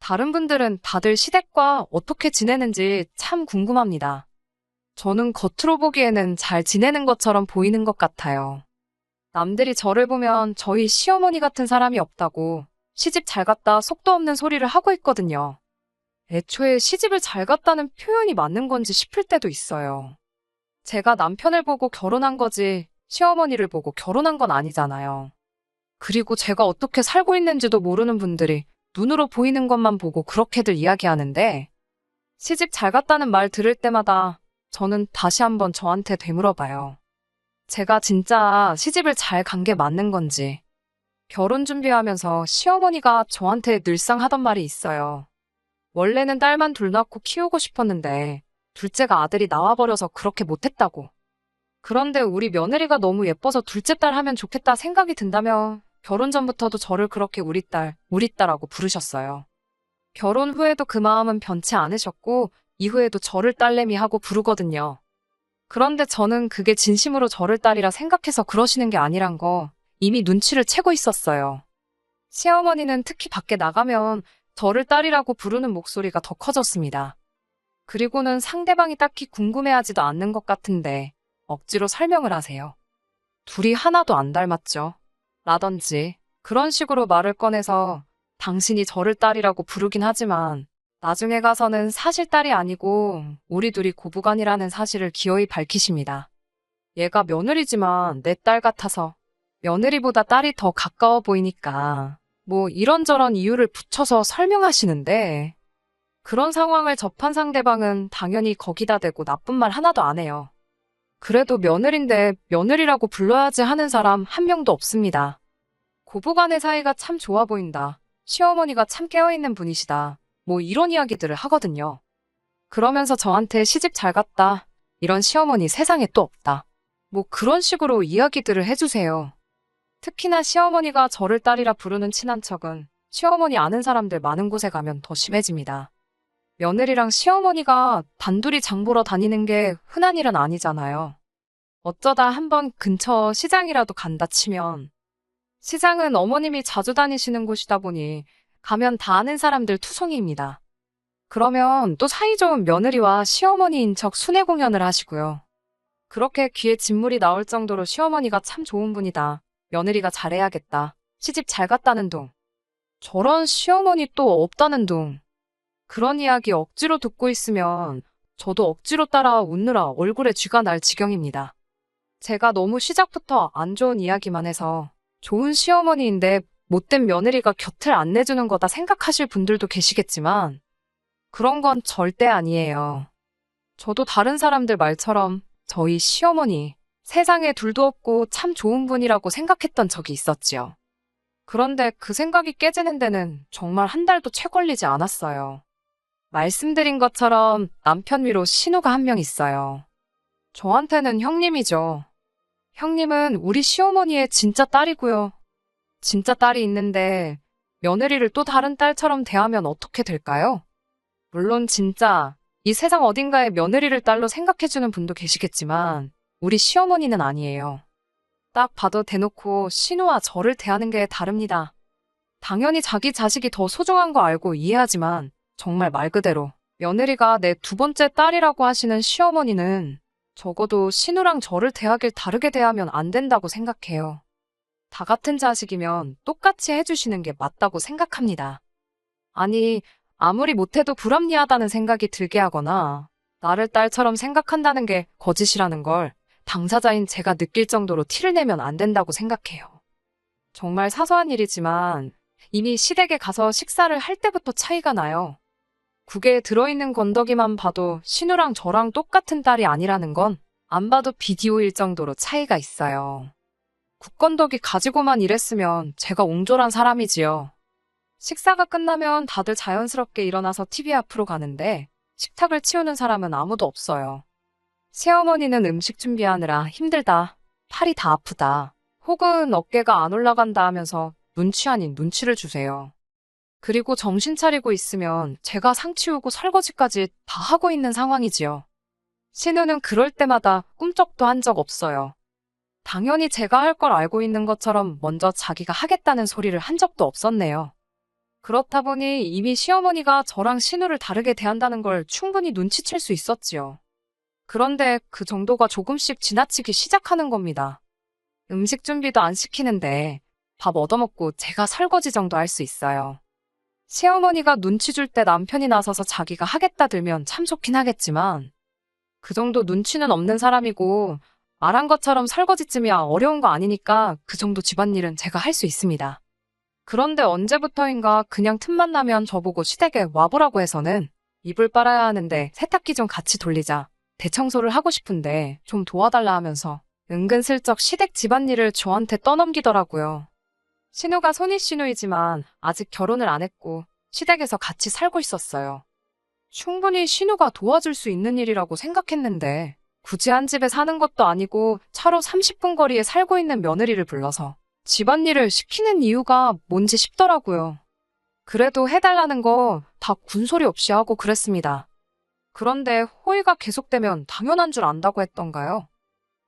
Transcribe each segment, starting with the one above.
다른 분들은 다들 시댁과 어떻게 지내는지 참 궁금합니다. 저는 겉으로 보기에는 잘 지내는 것처럼 보이는 것 같아요. 남들이 저를 보면 저희 시어머니 같은 사람이 없다고 시집 잘 갔다 속도 없는 소리를 하고 있거든요. 애초에 시집을 잘 갔다는 표현이 맞는 건지 싶을 때도 있어요. 제가 남편을 보고 결혼한 거지 시어머니를 보고 결혼한 건 아니잖아요. 그리고 제가 어떻게 살고 있는지도 모르는 분들이 눈으로 보이는 것만 보고 그렇게들 이야기하는데 시집 잘 갔다는 말 들을 때마다 저는 다시 한번 저한테 되물어봐요. 제가 진짜 시집을 잘 간 게 맞는 건지. 결혼 준비하면서 시어머니가 저한테 늘상 하던 말이 있어요. 원래는 딸만 둘 낳고 키우고 싶었는데 둘째가 아들이 나와버려서 그렇게 못했다고. 그런데 우리 며느리가 너무 예뻐서 둘째 딸 하면 좋겠다 생각이 든다며 결혼 전부터도 저를 그렇게 우리 딸하고 부르셨어요. 결혼 후에도 그 마음은 변치 않으셨고 이후에도 저를 딸내미 하고 부르거든요. 그런데 저는 그게 진심으로 저를 딸이라 생각해서 그러시는 게 아니란 거 이미 눈치를 채고 있었어요. 시어머니는 특히 밖에 나가면 저를 딸이라고 부르는 목소리가 더 커졌습니다. 그리고는 상대방이 딱히 궁금해하지도 않는 것 같은데 억지로 설명을 하세요. 둘이 하나도 안 닮았죠. 라던지 그런 식으로 말을 꺼내서 당신이 저를 딸이라고 부르긴 하지만 나중에 가서는 사실 딸이 아니고 우리 둘이 고부간이라는 사실을 기어이 밝히십니다. 얘가 며느리지만 내 딸 같아서 며느리보다 딸이 더 가까워 보이니까 뭐 이런저런 이유를 붙여서 설명하시는데 그런 상황을 접한 상대방은 당연히 거기다 대고 나쁜 말 하나도 안 해요. 그래도 며느린데 며느리라고 불러야지 하는 사람 한 명도 없습니다. 고부간의 사이가 참 좋아 보인다. 시어머니가 참 깨어있는 분이시다. 뭐 이런 이야기들을 하거든요. 그러면서 저한테 시집 잘 갔다. 이런 시어머니 세상에 또 없다. 뭐 그런 식으로 이야기들을 해주세요. 특히나 시어머니가 저를 딸이라 부르는 친한 척은 시어머니 아는 사람들 많은 곳에 가면 더 심해집니다. 며느리랑 시어머니가 단둘이 장 보러 다니는 게 흔한 일은 아니잖아요. 어쩌다 한번 근처 시장이라도 간다 치면 시장은 어머님이 자주 다니시는 곳이다 보니 가면 다 아는 사람들 투성이입니다. 그러면 또 사이좋은 며느리와 시어머니인 척 순회 공연을 하시고요. 그렇게 귀에 진물이 나올 정도로 시어머니가 참 좋은 분이다. 며느리가 잘해야겠다. 시집 잘 갔다는 둥. 저런 시어머니 또 없다는 둥. 그런 이야기 억지로 듣고 있으면 저도 억지로 따라 웃느라 얼굴에 쥐가 날 지경입니다. 제가 너무 시작부터 안 좋은 이야기만 해서 좋은 시어머니인데 못된 며느리가 곁을 안 내주는 거다 생각하실 분들도 계시겠지만 그런 건 절대 아니에요. 저도 다른 사람들 말처럼 저희 시어머니 세상에 둘도 없고 참 좋은 분이라고 생각했던 적이 있었지요. 그런데 그 생각이 깨지는 데는 정말 한 달도 채 걸리지 않았어요. 말씀드린 것처럼 남편 위로 신우가 한 명 있어요. 저한테는 형님이죠. 형님은 우리 시어머니의 진짜 딸이고요. 진짜 딸이 있는데 며느리를 또 다른 딸처럼 대하면 어떻게 될까요? 물론 진짜 이 세상 어딘가에 며느리를 딸로 생각해주는 분도 계시겠지만 우리 시어머니는 아니에요. 딱 봐도 대놓고 신우와 저를 대하는 게 다릅니다. 당연히 자기 자식이 더 소중한 거 알고 이해하지만 정말 말 그대로 며느리가 내 두 번째 딸이라고 하시는 시어머니는 적어도 신우랑 저를 대하길 다르게 대하면 안 된다고 생각해요. 다 같은 자식이면 똑같이 해주시는 게 맞다고 생각합니다. 아니, 아무리 못해도 불합리하다는 생각이 들게 하거나 나를 딸처럼 생각한다는 게 거짓이라는 걸 당사자인 제가 느낄 정도로 티를 내면 안 된다고 생각해요. 정말 사소한 일이지만 이미 시댁에 가서 식사를 할 때부터 차이가 나요. 국에 들어있는 건더기만 봐도 신우랑 저랑 똑같은 딸이 아니라는 건 안 봐도 비디오일 정도로 차이가 있어요. 국건더기 가지고만 일했으면 제가 옹졸한 사람이지요. 식사가 끝나면 다들 자연스럽게 일어나서 TV 앞으로 가는데 식탁을 치우는 사람은 아무도 없어요. 시어머니는 음식 준비하느라 힘들다, 팔이 다 아프다, 혹은 어깨가 안 올라간다 하면서 눈치 아닌 눈치를 주세요. 그리고 정신 차리고 있으면 제가 상 치우고 설거지까지 다 하고 있는 상황이지요. 신우는 그럴 때마다 꿈쩍도 한 적 없어요. 당연히 제가 할 걸 알고 있는 것처럼 먼저 자기가 하겠다는 소리를 한 적도 없었네요. 그렇다 보니 이미 시어머니가 저랑 신우를 다르게 대한다는 걸 충분히 눈치챌 수 있었지요. 그런데 그 정도가 조금씩 지나치기 시작하는 겁니다. 음식 준비도 안 시키는데 밥 얻어먹고 제가 설거지 정도 할 수 있어요. 시어머니가 눈치 줄 때 남편이 나서서 자기가 하겠다 들면 참 좋긴 하겠지만 그 정도 눈치는 없는 사람이고 말한 것처럼 설거지쯤이야 어려운 거 아니니까 그 정도 집안일은 제가 할 수 있습니다. 그런데 언제부터인가 그냥 틈만 나면 저보고 시댁에 와보라고 해서는 이불 빨아야 하는데 세탁기 좀 같이 돌리자. 대청소를 하고 싶은데 좀 도와달라 하면서 은근슬쩍 시댁 집안일을 저한테 떠넘기더라고요. 신우가 손이신우이지만 아직 결혼을 안 했고 시댁에서 같이 살고 있었어요. 충분히 신우가 도와줄 수 있는 일이라고 생각했는데 굳이 한 집에 사는 것도 아니고 차로 30분 거리에 살고 있는 며느리를 불러서 집안일을 시키는 이유가 뭔지 싶더라고요. 그래도 해달라는 거 다 군소리 없이 하고 그랬습니다. 그런데 호의가 계속되면 당연한 줄 안다고 했던가요?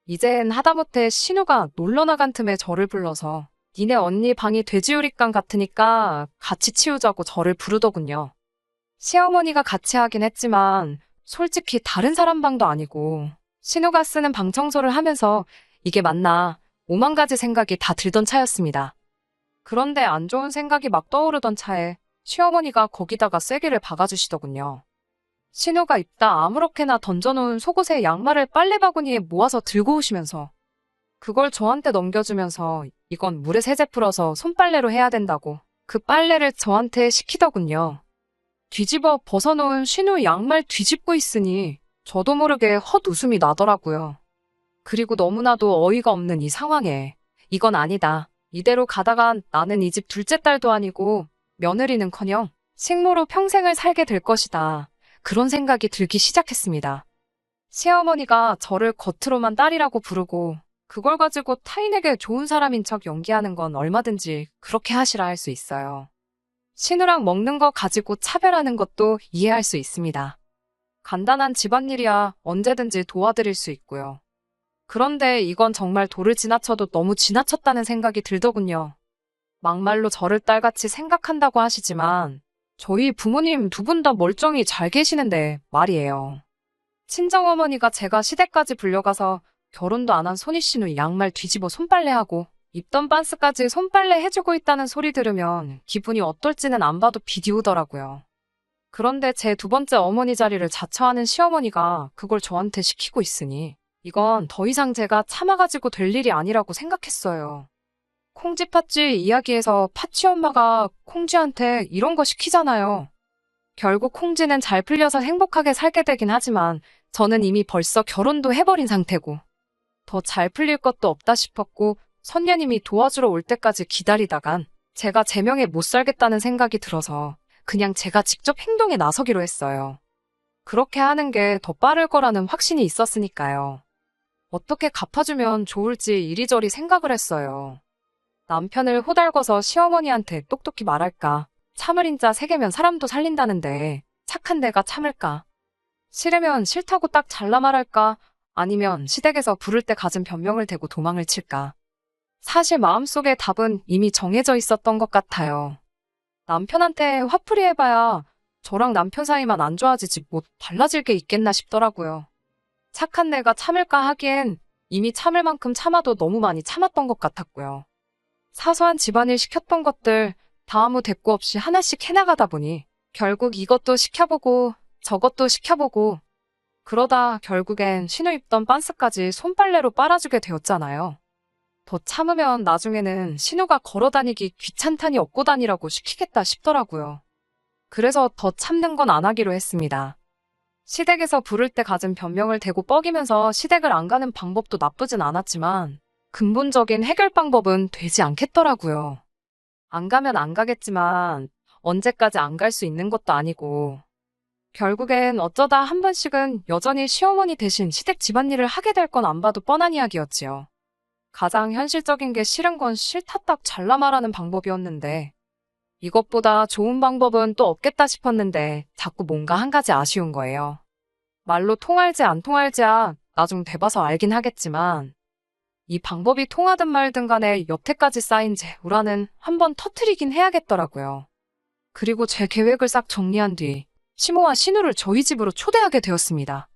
이젠 하다못해 신우가 놀러 나간 틈에 저를 불러서 니네 언니 방이 돼지우리缸 같으니까 같이 치우자고 저를 부르더군요. 시어머니가 같이 하긴 했지만 솔직히 다른 사람 방도 아니고 신우가 쓰는 방 청소를 하면서 이게 맞나 오만 가지 생각이 다 들던 차였습니다. 그런데 안 좋은 생각이 막 떠오르던 차에 시어머니가 거기다가 쐐기를 박아주시더군요. 신우가 입다 아무렇게나 던져놓은 속옷에 양말을 빨래바구니에 모아서 들고 오시면서 그걸 저한테 넘겨주면서 이건 물에 세제 풀어서 손빨래로 해야 된다고 그 빨래를 저한테 시키더군요. 뒤집어 벗어놓은 신우 양말 뒤집고 있으니 저도 모르게 헛웃음이 나더라고요. 그리고 너무나도 어이가 없는 이 상황에 이건 아니다. 이대로 가다간 나는 이 집 둘째 딸도 아니고 며느리는커녕 식모로 평생을 살게 될 것이다. 그런 생각이 들기 시작했습니다. 시어머니가 저를 겉으로만 딸이라고 부르고 그걸 가지고 타인에게 좋은 사람인 척 연기하는 건 얼마든지 그렇게 하시라 할 수 있어요. 신우랑 먹는 거 가지고 차별하는 것도 이해할 수 있습니다. 간단한 집안일이야 언제든지 도와드릴 수 있고요. 그런데 이건 정말 도를 지나쳐도 너무 지나쳤다는 생각이 들더군요. 막말로 저를 딸같이 생각한다고 하시지만 저희 부모님 두 분 다 멀쩡히 잘 계시는데 말이에요. 친정어머니가 제가 시댁까지 불려가서 결혼도 안 한 손이신우 양말 뒤집어 손빨래하고 입던 반스까지 손빨래 해주고 있다는 소리 들으면 기분이 어떨지는 안 봐도 비디오더라고요. 그런데 제 두 번째 어머니 자리를 자처하는 시어머니가 그걸 저한테 시키고 있으니 이건 더 이상 제가 참아가지고 될 일이 아니라고 생각했어요. 콩쥐 팥쥐 이야기에서 팥쥐 엄마가 콩쥐한테 이런 거 시키잖아요. 결국 콩쥐는 잘 풀려서 행복하게 살게 되긴 하지만 저는 이미 벌써 결혼도 해버린 상태고 더 잘 풀릴 것도 없다 싶었고 선녀님이 도와주러 올 때까지 기다리다간 제가 제 명에 못 살겠다는 생각이 들어서 그냥 제가 직접 행동에 나서기로 했어요. 그렇게 하는 게 더 빠를 거라는 확신이 있었으니까요. 어떻게 갚아주면 좋을지 이리저리 생각을 했어요. 남편을 호달궈서 시어머니한테 똑똑히 말할까? 참을 인자 세 개면 사람도 살린다는데 착한 내가 참을까? 싫으면 싫다고 딱 잘라 말할까? 아니면 시댁에서 부를 때 갖은 변명을 대고 도망을 칠까? 사실 마음속에 답은 이미 정해져 있었던 것 같아요. 남편한테 화풀이 해봐야 저랑 남편 사이만 안 좋아지지 뭐 달라질 게 있겠나 싶더라고요. 착한 내가 참을까 하기엔 이미 참을 만큼 참아도 너무 많이 참았던 것 같았고요. 사소한 집안일 시켰던 것들 다 아무 대꾸 없이 하나씩 해나가다 보니 결국 이것도 시켜보고 저것도 시켜보고 그러다 결국엔 신우 입던 반스까지 손빨래로 빨아주게 되었잖아요. 더 참으면 나중에는 신우가 걸어다니기 귀찮다니 업고 다니라고 시키겠다 싶더라고요. 그래서 더 참는 건 안 하기로 했습니다. 시댁에서 부를 때 갖은 변명을 대고 뻐기면서 시댁을 안 가는 방법도 나쁘진 않았지만 근본적인 해결 방법은 되지 않겠더라고요. 안 가면 안 가겠지만 언제까지 안 갈 수 있는 것도 아니고 결국엔 어쩌다 한 번씩은 여전히 시어머니 대신 시댁 집안일을 하게 될 건 안 봐도 뻔한 이야기였지요. 가장 현실적인 게 싫은 건 싫다 딱 잘라 말하는 방법이었는데 이것보다 좋은 방법은 또 없겠다 싶었는데 자꾸 뭔가 한 가지 아쉬운 거예요. 말로 통할지 안 통할지야 나중 돼봐서 알긴 하겠지만 이 방법이 통하든 말든 간에 여태까지 쌓인 제 우라는 한번 터트리긴 해야겠더라고요. 그리고 제 계획을 싹 정리한 뒤 시모와 신우를 저희 집으로 초대하게 되었습니다.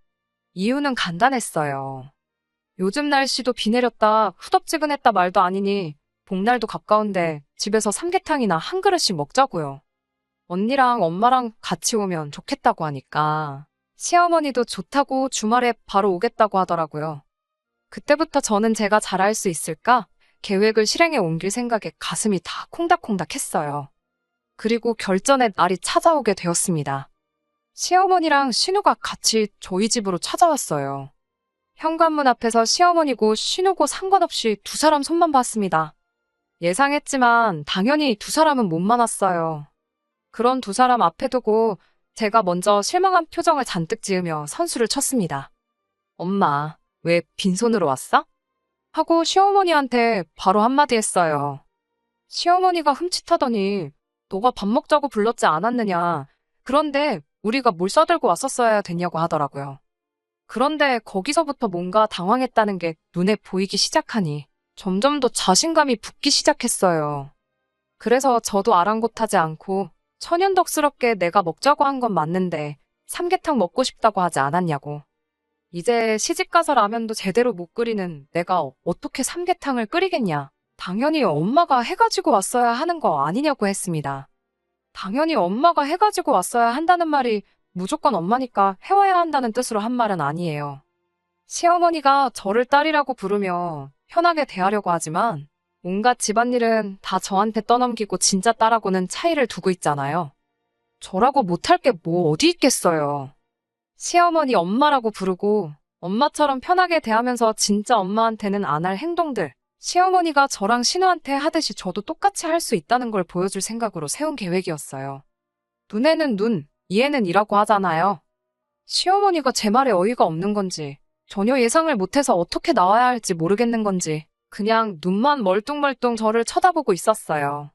이유는 간단했어요. 요즘 날씨도 비 내렸다 후덥지근했다 말도 아니니 복날도 가까운데 집에서 삼계탕이나 한 그릇씩 먹자고요. 언니랑 엄마랑 같이 오면 좋겠다고 하니까 시어머니도 좋다고 주말에 바로 오겠다고 하더라고요. 그때부터 저는 제가 잘할 수 있을까? 계획을 실행에 옮길 생각에 가슴이 다 콩닥콩닥 했어요. 그리고 결전의 날이 찾아오게 되었습니다. 시어머니랑 신우가 같이 저희 집으로 찾아왔어요. 현관문 앞에서 시어머니고 신우고 상관없이 두 사람 손만 봤습니다. 예상했지만 당연히 두 사람은 못 만났어요. 그런 두 사람 앞에 두고 제가 먼저 실망한 표정을 잔뜩 지으며 선수를 쳤습니다. 엄마, 왜 빈손으로 왔어? 하고 시어머니한테 바로 한마디 했어요. 시어머니가 흠칫하더니 너가 밥 먹자고 불렀지 않았느냐. 그런데 우리가 뭘 싸들고 왔었어야 됐냐고 하더라고요. 그런데 거기서부터 뭔가 당황했다는 게 눈에 보이기 시작하니 점점 더 자신감이 붙기 시작했어요. 그래서 저도 아랑곳하지 않고 천연덕스럽게 내가 먹자고 한 건 맞는데 삼계탕 먹고 싶다고 하지 않았냐고. 이제 시집가서 라면도 제대로 못 끓이는 내가 어떻게 삼계탕을 끓이겠냐. 당연히 엄마가 해가지고 왔어야 하는 거 아니냐고 했습니다. 당연히 엄마가 해가지고 왔어야 한다는 말이 무조건 엄마니까 해와야 한다는 뜻으로 한 말은 아니에요. 시어머니가 저를 딸이라고 부르며 편하게 대하려고 하지만 온갖 집안일은 다 저한테 떠넘기고 진짜 딸하고는 차이를 두고 있잖아요. 저라고 못할 게 뭐 어디 있겠어요. 시어머니 엄마라고 부르고 엄마처럼 편하게 대하면서 진짜 엄마한테는 안 할 행동들, 시어머니가 저랑 신우한테 하듯이 저도 똑같이 할 수 있다는 걸 보여줄 생각으로 세운 계획이었어요. 눈에는 눈, 이에는 이라고 하잖아요. 시어머니가 제 말에 어이가 없는 건지, 전혀 예상을 못해서 어떻게 나와야 할지 모르겠는 건지, 그냥 눈만 멀뚱멀뚱 저를 쳐다보고 있었어요.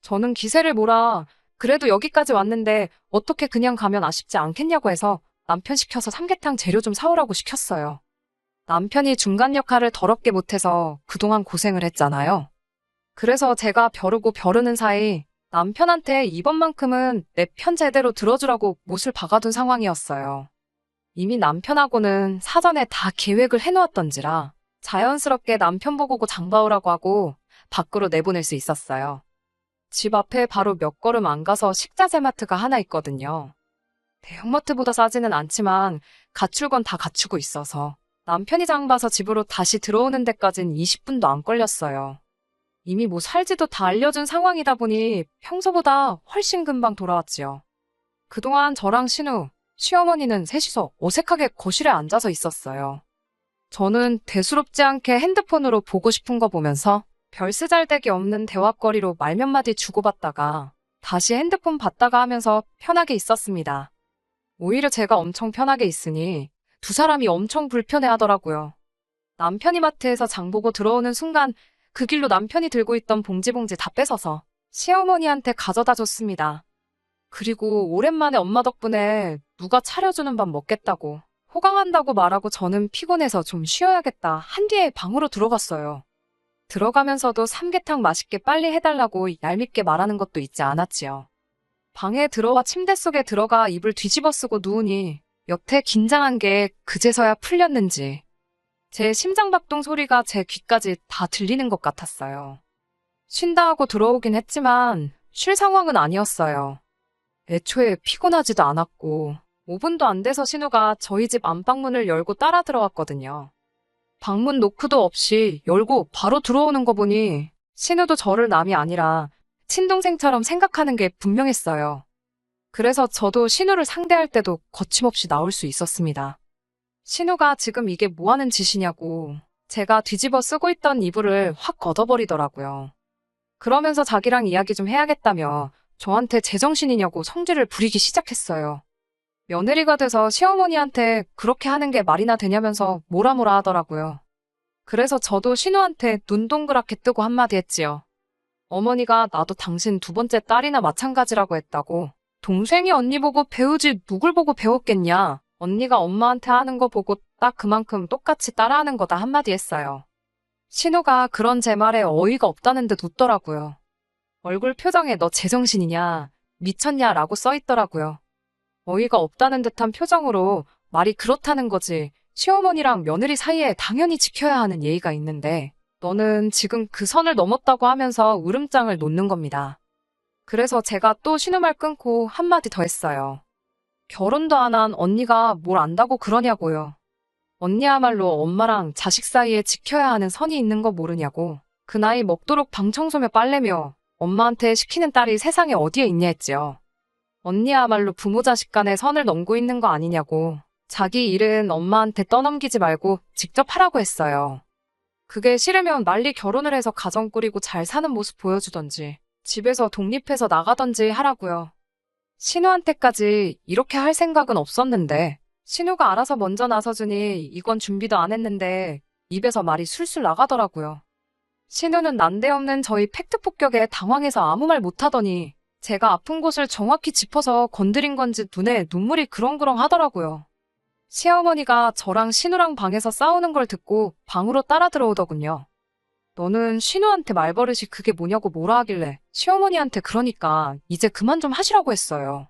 저는 기세를 몰아 그래도 여기까지 왔는데 어떻게 그냥 가면 아쉽지 않겠냐고 해서 남편 시켜서 삼계탕 재료 좀 사오라고 시켰어요. 남편이 중간 역할을 더럽게 못해서 그동안 고생을 했잖아요. 그래서 제가 벼르고 벼르는 사이 남편한테 이번만큼은 내 편 제대로 들어주라고 못을 박아둔 상황이었어요. 이미 남편하고는 사전에 다 계획을 해놓았던지라 자연스럽게 남편 보고 장봐오라고 하고 밖으로 내보낼 수 있었어요. 집 앞에 바로 몇 걸음 안 가서 식자재 마트가 하나 있거든요. 대형마트보다 싸지는 않지만 갖출 건 다 갖추고 있어서 남편이 장 봐서 집으로 다시 들어오는 데까진 20분도 안 걸렸어요. 이미 뭐 살지도 다 알려준 상황이다 보니 평소보다 훨씬 금방 돌아왔지요. 그동안 저랑 신우, 시어머니는 셋이서 어색하게 거실에 앉아서 있었어요. 저는 대수롭지 않게 핸드폰으로 보고 싶은 거 보면서 별 쓰잘데기 없는 대화거리로 말 몇 마디 주고받다가 다시 핸드폰 봤다가 하면서 편하게 있었습니다. 오히려 제가 엄청 편하게 있으니 두 사람이 엄청 불편해하더라고요. 남편이 마트에서 장 보고 들어오는 순간 그 길로 남편이 들고 있던 봉지 다 뺏어서 시어머니한테 가져다 줬습니다. 그리고 오랜만에 엄마 덕분에 누가 차려주는 밥 먹겠다고 호강한다고 말하고 저는 피곤해서 좀 쉬어야겠다 한 뒤에 방으로 들어갔어요. 들어가면서도 삼계탕 맛있게 빨리 해달라고 얄밉게 말하는 것도 잊지 않았지요. 방에 들어와 침대 속에 들어가 이불 뒤집어 쓰고 누우니 여태 긴장한 게 그제서야 풀렸는지 제 심장박동 소리가 제 귀까지 다 들리는 것 같았어요. 쉰다 하고 들어오긴 했지만 쉴 상황은 아니었어요. 애초에 피곤하지도 않았고 5분도 안 돼서 신우가 저희 집 안방문을 열고 따라 들어왔거든요. 방문 노크도 없이 열고 바로 들어오는 거 보니 신우도 저를 남이 아니라 친동생처럼 생각하는 게 분명했어요. 그래서 저도 신우를 상대할 때도 거침없이 나올 수 있었습니다. 신우가 지금 이게 뭐 하는 짓이냐고 제가 뒤집어 쓰고 있던 이불을 확 걷어버리더라고요. 그러면서 자기랑 이야기 좀 해야겠다며 저한테 제정신이냐고 성질을 부리기 시작했어요. 며느리가 돼서 시어머니한테 그렇게 하는 게 말이나 되냐면서 뭐라 하더라고요. 그래서 저도 신우한테 눈 동그랗게 뜨고 한마디 했지요. 어머니가 나도 당신 두 번째 딸이나 마찬가지라고 했다고. 동생이 언니 보고 배우지 누굴 보고 배웠겠냐. 언니가 엄마한테 하는 거 보고 딱 그만큼 똑같이 따라하는 거다 한마디 했어요. 신우가 그런 제 말에 어이가 없다는 듯 웃더라고요. 얼굴 표정에 너 제정신이냐. 미쳤냐라고 써 있더라고요. 어이가 없다는 듯한 표정으로 말이 그렇다는 거지. 시어머니랑 며느리 사이에 당연히 지켜야 하는 예의가 있는데 너는 지금 그 선을 넘었다고 하면서 울음장을 놓는 겁니다. 그래서 제가 또 신우말 끊고 한마디 더 했어요. 결혼도 안 한 언니가 뭘 안다고 그러냐고요. 언니야말로 엄마랑 자식 사이에 지켜야 하는 선이 있는 거 모르냐고. 그 나이 먹도록 방 청소며 빨래며 엄마한테 시키는 딸이 세상에 어디에 있냐 했지요. 언니야말로 부모 자식 간의 선을 넘고 있는 거 아니냐고. 자기 일은 엄마한테 떠넘기지 말고 직접 하라고 했어요. 그게 싫으면 빨리 결혼을 해서 가정 꾸리고 잘 사는 모습 보여주던지 집에서 독립해서 나가던지 하라고요. 신우한테까지 이렇게 할 생각은 없었는데 신우가 알아서 먼저 나서주니 이건 준비도 안 했는데 입에서 말이 술술 나가더라고요. 신우는 난데없는 저희 팩트 폭격에 당황해서 아무 말 못하더니 제가 아픈 곳을 정확히 짚어서 건드린 건지 눈에 눈물이 그렁그렁 하더라고요. 시어머니가 저랑 신우랑 방에서 싸우는 걸 듣고 방으로 따라 들어오더군요. 너는 신우한테 말버릇이 그게 뭐냐고 뭐라 하길래 시어머니한테 그러니까 이제 그만 좀 하시라고 했어요.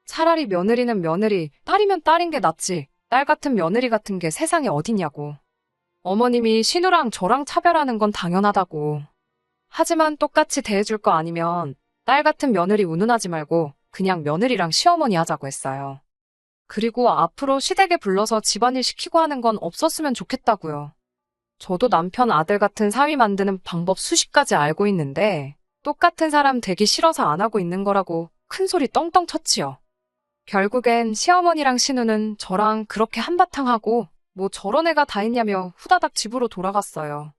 차라리 며느리는 며느리, 딸이면 딸인 게 낫지. 딸 같은 며느리 같은 게 세상에 어딨냐고. 어머님이 신우랑 저랑 차별하는 건 당연하다고. 하지만 똑같이 대해줄 거 아니면 딸 같은 며느리 운운하지 말고 그냥 며느리랑 시어머니 하자고 했어요. 그리고 앞으로 시댁에 불러서 집안일 시키고 하는 건 없었으면 좋겠다고요. 저도 남편 아들 같은 사위 만드는 방법 수십 가지 알고 있는데 똑같은 사람 되기 싫어서 안 하고 있는 거라고 큰 소리 떵떵 쳤지요. 결국엔 시어머니랑 신우는 저랑 그렇게 한바탕 하고 뭐 저런 애가 다 있냐며 후다닥 집으로 돌아갔어요.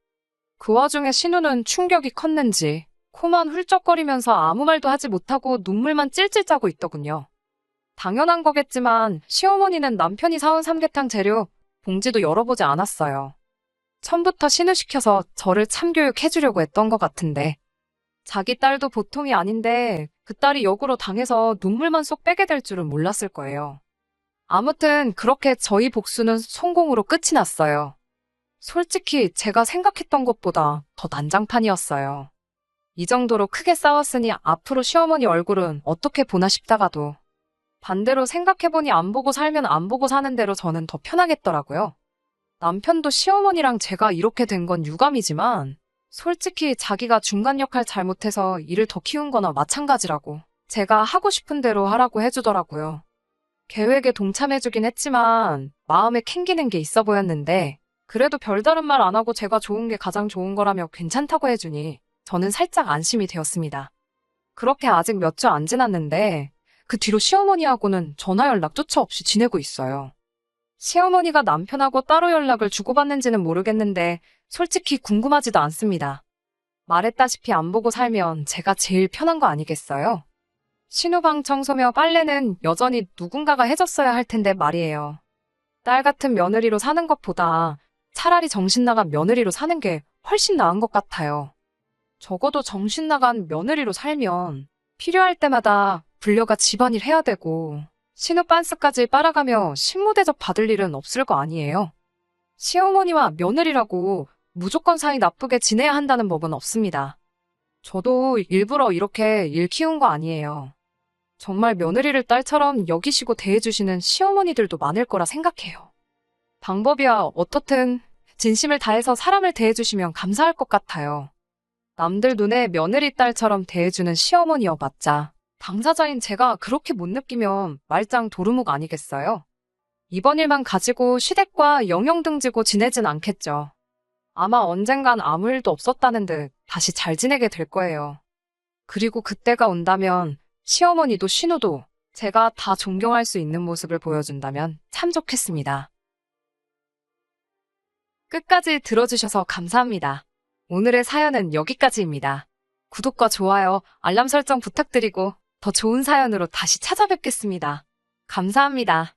그 와중에 신우는 충격이 컸는지 코만 훌쩍거리면서 아무 말도 하지 못하고 눈물만 찔찔 짜고 있더군요. 당연한 거겠지만 시어머니는 남편이 사온 삼계탕 재료 봉지도 열어보지 않았어요. 처음부터 신우시켜서 저를 참교육해주려고 했던 것 같은데 자기 딸도 보통이 아닌데 그 딸이 역으로 당해서 눈물만 쏙 빼게 될 줄은 몰랐을 거예요. 아무튼 그렇게 저희 복수는 성공으로 끝이 났어요. 솔직히 제가 생각했던 것보다 더 난장판이었어요. 이 정도로 크게 싸웠으니 앞으로 시어머니 얼굴은 어떻게 보나 싶다가도 반대로 생각해보니 안 보고 살면 안 보고 사는 대로 저는 더 편하겠더라고요. 남편도 시어머니랑 제가 이렇게 된 건 유감이지만 솔직히 자기가 중간 역할 잘못해서 일을 더 키운 거나 마찬가지라고 제가 하고 싶은 대로 하라고 해주더라고요. 계획에 동참해주긴 했지만 마음에 캥기는 게 있어 보였는데 그래도 별다른 말 안 하고 제가 좋은 게 가장 좋은 거라며 괜찮다고 해주니 저는 살짝 안심이 되었습니다. 그렇게 아직 몇 주 안 지났는데 그 뒤로 시어머니하고는 전화 연락조차 없이 지내고 있어요. 시어머니가 남편하고 따로 연락을 주고받는지는 모르겠는데 솔직히 궁금하지도 않습니다. 말했다시피 안 보고 살면 제가 제일 편한 거 아니겠어요? 신우방 청소며 빨래는 여전히 누군가가 해줬어야 할 텐데 말이에요. 딸 같은 며느리로 사는 것보다 차라리 정신 나간 며느리로 사는 게 훨씬 나은 것 같아요. 적어도 정신 나간 며느리로 살면 필요할 때마다 불려가 집안일 해야 되고 신우 빤스까지 빨아가며 식무대접 받을 일은 없을 거 아니에요. 시어머니와 며느리라고 무조건 사이 나쁘게 지내야 한다는 법은 없습니다. 저도 일부러 이렇게 일 키운 거 아니에요. 정말 며느리를 딸처럼 여기시고 대해주시는 시어머니들도 많을 거라 생각해요. 방법이야 어떻든 진심을 다해서 사람을 대해주시면 감사할 것 같아요. 남들 눈에 며느리 딸처럼 대해주는 시어머니여 봤자 당사자인 제가 그렇게 못 느끼면 말짱 도루묵 아니겠어요? 이번 일만 가지고 시댁과 영영 등지고 지내진 않겠죠. 아마 언젠간 아무 일도 없었다는 듯 다시 잘 지내게 될 거예요. 그리고 그때가 온다면 시어머니도 신우도 제가 다 존경할 수 있는 모습을 보여준다면 참 좋겠습니다. 끝까지 들어주셔서 감사합니다. 오늘의 사연은 여기까지입니다. 구독과 좋아요, 알람 설정 부탁드리고 더 좋은 사연으로 다시 찾아뵙겠습니다. 감사합니다.